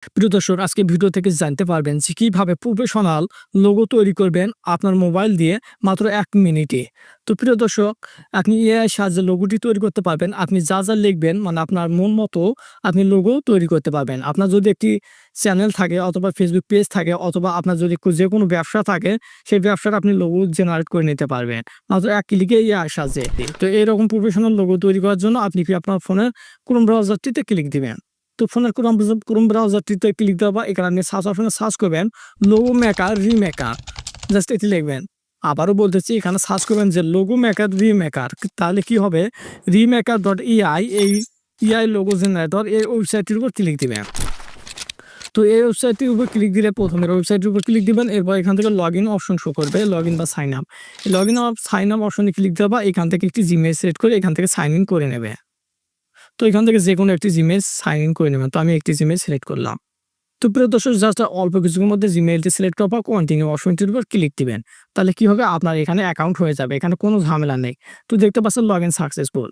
প্রিয় দর্শক, আজকে ভিডিও থেকে জানতে পারবেন যে কিভাবে প্রফেশনাল লোগো তৈরি করবেন আপনার মোবাইল দিয়ে মাত্র 1 মিনিটে। তো প্রিয় দর্শক, আপনি এআই সাহায্যে লোগোটি তৈরি করতে পারবেন। আপনি যা লিখবেন মানে আপনার মন মতো আপনি লোগো তৈরি করতে পারবেন। আপনার যদি একটি চ্যানেল থাকে অথবা ফেসবুক পেজ থাকে অথবা আপনার যদি যেকোনো ব্যবসা থাকে, সেই ব্যবসার আপনি লোগো জেনারেট করে নিতে পারবেন মাত্র 1 ক্লিকে এআই সাহায্যে। তো এরকম প্রফেশনাল লোগো তৈরি করার জন্য আপনি আপনার ফোনের ক্রোম ব্রাউজারটিতে ক্লিক দিবেন। তো ফোনের ক্রোম ব্রাউজারটিতে ক্লিক দেওয়ার পর এখানে আপনি সার্চ অপশনে সার্চ করবেন লোগো মেকার রিমেকার, জাস্ট এটি লিখবেন। আবারও বলতেছি, এখানে সার্চ করবেন যে লোগো মেকার রিমেকার। তাহলে কি হবে, রিমেকার.ai, এই এআই লোগো জেনারেটর এই ওয়েবসাইটটির উপর ক্লিক দিবেন। তো এই ওয়েবসাইটটির উপর ক্লিক দিলে প্রথমে ওয়েবসাইটের উপর ক্লিক দিবেন, এরপর এখান থেকে লগ ইন অপশন শো করবে, লগ ইন বা sign up. Log in sign up অপশনে ক্লিক দেওয়া বা এখান থেকে একটি জিমেল সিলেক্ট করে এখান থেকে সাইন ইন করে নেবে। তো এখান থেকে যেকোনো একটি জিমেল সাইন ইন করে নেবেন। তো আমি একটি জিমেল সিলেক্ট করলাম। তো প্রিয় দর্শক, জাস্ট অল্প কিছুর মধ্যে জিমেইলটি সিলেক্ট করার পর কন্টিনিউ অপশনটির উপর ক্লিক দিবেন। তাহলে কি হবে, আপনার এখানে অ্যাকাউন্ট হয়ে যাবে, এখানে কোনো ঝামেলা নেই। তো দেখতে পাচ্ছেন লগ ইন সাকসেসফুল।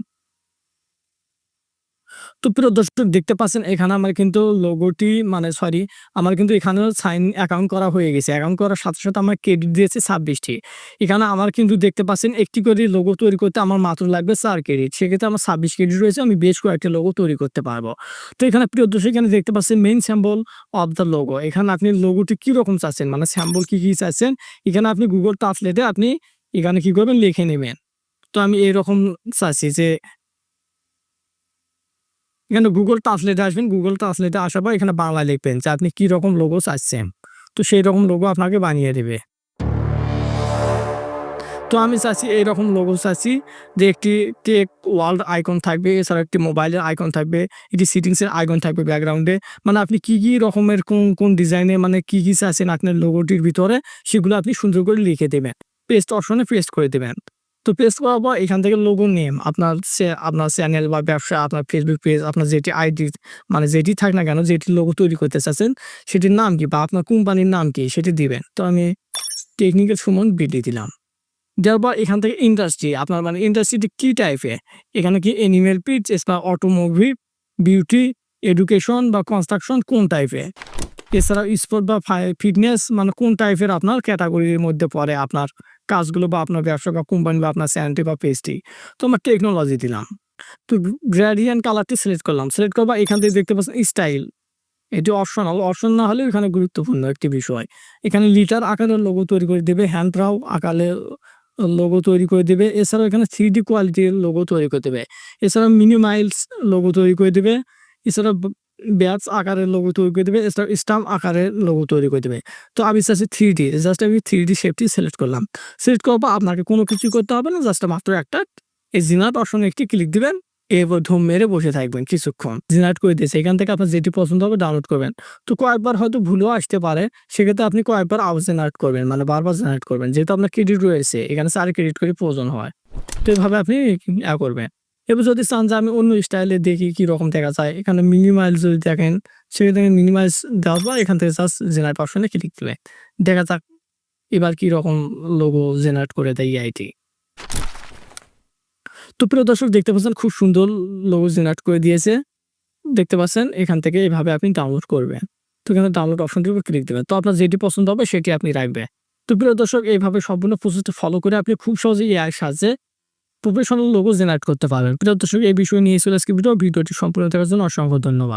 তো প্রিয় দর্শক, দেখতে পাচ্ছেন এখানে আমার কিন্তু লোগোটি আমার কিন্তু এখানে সাইন অ্যাকাউন্ট করা হয়ে গেছে। অ্যাকাউন্ট করার সাথে সাথে আমার ক্রেডিট দিয়েছে 26টি। এখানে আমার কিন্তু দেখতে পাচ্ছেন একটি করে লোগো তৈরি করতে আমার মাত্র লাগবে 4 ক্রেডিট। সেক্ষেত্রে আমার 26 ক্রেডিট রয়েছে, আমি বেশ কয়েকটি লোগো তৈরি করতে পারবো। তো এখানে প্রিয় দর্শক, এখানে দেখতে পাচ্ছেন main sample of the logo. এখানে আপনি লোগোটি কীরকম চাচ্ছেন, মানে স্যাম্পল কী চাচ্ছেন, এখানে আপনি গুগল ট্রান্সলেটে আপনি এখানে কী করবেন, লিখে নেবেন। তো আমি এইরকম চাচ্ছি যে এখানে গুগল ট্রান্সলেটে আসবেন। গুগল ট্রান্সলেটে আসার পর এখানে বাংলায় লিখবেন যে আপনি কি রকম লোগো চাচ্ছেন। তো সেই রকম লোগো আপনাকে বানিয়ে দেবে। তো আমি চাচ্ছি এইরকম লোগো চাচ্ছি যে একটি টেক ওয়ার্ল্ড আইকন থাকবে, এছাড়া একটি মোবাইলের আইকন থাকবে, একটি সিটিংসের আইকন থাকবে ব্যাকগ্রাউন্ডে। মানে আপনি কি রকমের কোন ডিজাইনে মানে কি চাচ্ছেন আপনার লোগোটির ভিতরে, সেগুলো আপনি সুন্দর করে লিখে দেবেন। পেস্ট অপশনে পেস্ট করে দেবেন। তো পেস্ট করার পর এখান থেকে লোগো নেম, আপনার চ্যানেল বা ব্যবসা, আপনার ফেসবুক পেজ, আপনার যেটি আইডি মানে যেটি থাক না কেন, যেটি লোগো তৈরি করতে চাচ্ছেন সেটির নাম কি বা আপনার কোম্পানির নাম কি সেটি দিবেন। তো আমি টেকনিক্যাল সুমন বিডি দিলাম। দেওয়ার পর এখান থেকে ইন্ডাস্ট্রি, আপনার মানে ইন্ডাস্ট্রিটি কী টাইপের, এখানে কি অ্যানিমেল পিকচার্স বা অটোমোবিল, বিউটি, এডুকেশন বা কনস্ট্রাকশন কোন টাইপের, এছাড়াও স্পোর্ট বা ফিটনেস মানে কোন টাইপের আপনার ক্যাটাগরির মধ্যে পড়ে আপনার কাজগুলো বা আপনার ব্যবসা বা কোম্পানি বা আপনার চ্যানেলটি বা পেজটি। তো আমার টেকনোলজি দিলাম। তো গ্রেডিয়েন্ট কালারটি সিলেক্ট করলাম। সিলেক্ট করবা এখান থেকে দেখতে পাচ্ছেন স্টাইল, এটি অপশনাল, অপশন না হলেও এখানে গুরুত্বপূর্ণ একটি বিষয়। এখানে লিটার আকারের লোগো তৈরি করে দেবে, হ্যান্ড ব্রাউ আকারে লোগো তৈরি করে দেবে, এছাড়াও এখানে 3D কোয়ালিটির লোগো তৈরি করে দেবে, এছাড়াও মিনিমাইলস লোগো তৈরি করে দেবে, এছাড়াও ব্যাচ আকারের লোগো তৈরি করে দেবে, এছাড়াও স্টাম্প আকারের লোগো তৈরি করে দেবে। তো আমি চাচ্ছি 3D, জাস্ট আমি 3D শেপটি সিলেক্ট করলাম। সিলেক্ট করার পর আপনাকে কোনো কিছু করতে হবে না, জাস্ট মাত্র একটা এই জেনারেট অপশনে একটি ক্লিক দিবেন, এরপর ধুম মেরে বসে থাকবেন কিছুক্ষণ। জেনারেট করে দিয়েছে, এখান থেকে আপনার যেটি পছন্দ হবে ডাউনলোড করবেন। তো কয়েকবার হয়তো ভুলও আসতে পারে, সেক্ষেত্রে আপনি কয়েকবার আবার জেনারেট করবেন, মানে বারবার জেনারেট করবেন, যেহেতু আপনার ক্রেডিট রয়েছে এখানে 4 ক্রেডিট করে প্রয়োজন হয়। তো এভাবে আপনি করবেন। এবার যদি চান যে আমি অন্য স্টাইলে দেখি কীরকম দেখা যায়, এখানে মিনিমাইজ যদি দেখেন, সেক্ষেত্রে মিনিমাইজ দেওয়ার পর এখান থেকে জাস্ট জেনারেট অপশনে ক্লিক দিলে দেখা যাক এবার কীরকম লোগো জেনারেট করে দেয় এআইটি। তো প্রিয় দর্শক, দেখতে পাচ্ছেন খুব সুন্দর লোগো জেনারেট করে দিয়েছে। দেখতে পাচ্ছেন এখান থেকে এভাবে আপনি ডাউনলোড করবেন। তো এখানে ডাউনলোড অপশনটির উপর ক্লিক দিবেন। তো আপনার যেটি পছন্দ হবে সেটি আপনি রাখবেন। তো প্রিয় দর্শক, এইভাবে সম্পূর্ণ প্রসেসটা ফলো করে আপনি খুব সহজেই এআই সাহায্যে প্রফেশনাল লোগো জেনারেট করতে পারবেন। প্রিয় দর্শক, এই বিষয় নিয়ে চলে আজকে ভিডিওটি সম্পূর্ণ দেখার জন্য অসংখ্য ধন্যবাদ।